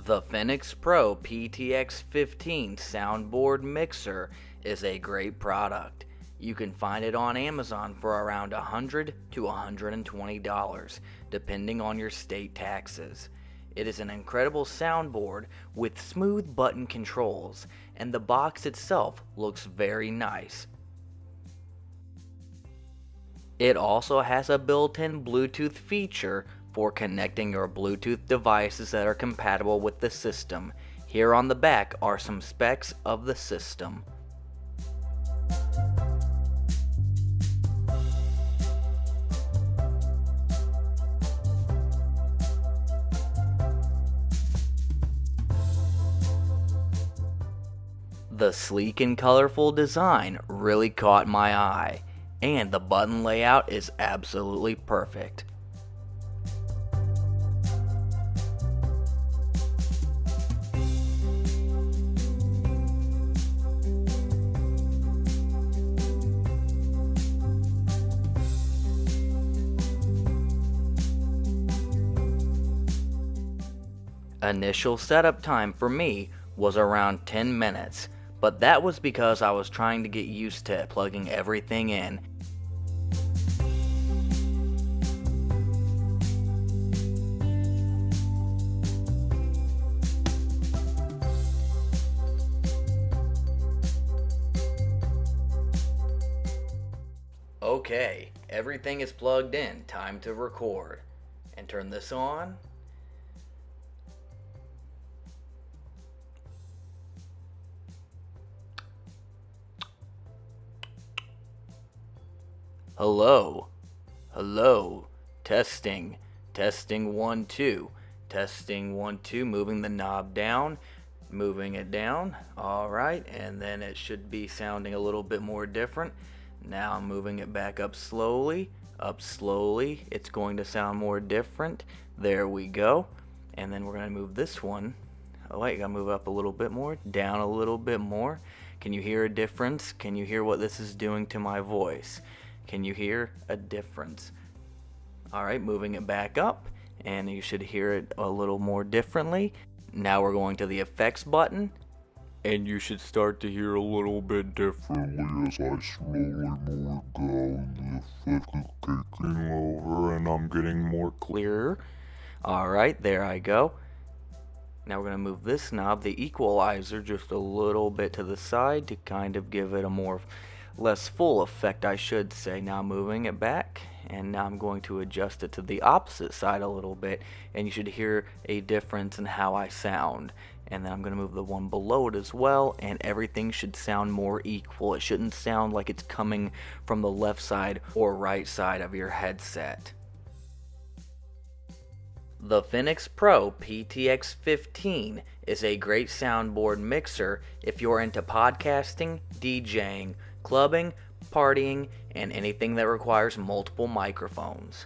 The Phenyx Pro PTX-15 Soundboard Mixer is a great product. You can find it on Amazon for around $100 to $120, depending on your state taxes. It is an incredible soundboard with smooth button controls, and the box itself looks very nice. It also has a built-in Bluetooth feature for connecting your Bluetooth devices that are compatible with the system. Here on the back are some specs of the system. The sleek and colorful design really caught my eye, and the button layout is absolutely perfect. Initial setup time for me was around 10 minutes, but that was because I was trying to get used to plugging everything in. Okay, everything is plugged in, time to record. And turn this on. Hello, testing 1 2, testing 1 2, moving the knob down, moving it down, alright, and then it should be sounding a little bit more different. Now I'm moving it back up slowly, it's going to sound more different, there we go, and then we're going to move this one, oh wait, gotta move up a little bit more, down a little bit more. Can you hear a difference? Can you hear what this is doing to my voice? Can you hear a difference? Alright, moving it back up, and you should hear it a little more differently. Now we're going to the effects button, and you should start to hear a little bit differently as I slowly move it down. The effect is taking over, and I'm getting more clearer. Alright, there I go. Now we're going to move this knob, the Equalizer, just a little bit to the side to kind of give it a less full effect, I should say. Now moving it back, and now I'm going to adjust it to the opposite side a little bit, and you should hear a difference in how I sound. And then I'm going to move the one below it as well, and everything should sound more equal. It shouldn't sound like it's coming from the left side or right side of your headset. The Phenyx Pro PTX-15 is a great soundboard mixer if you're into podcasting, DJing, clubbing, partying, and anything that requires multiple microphones.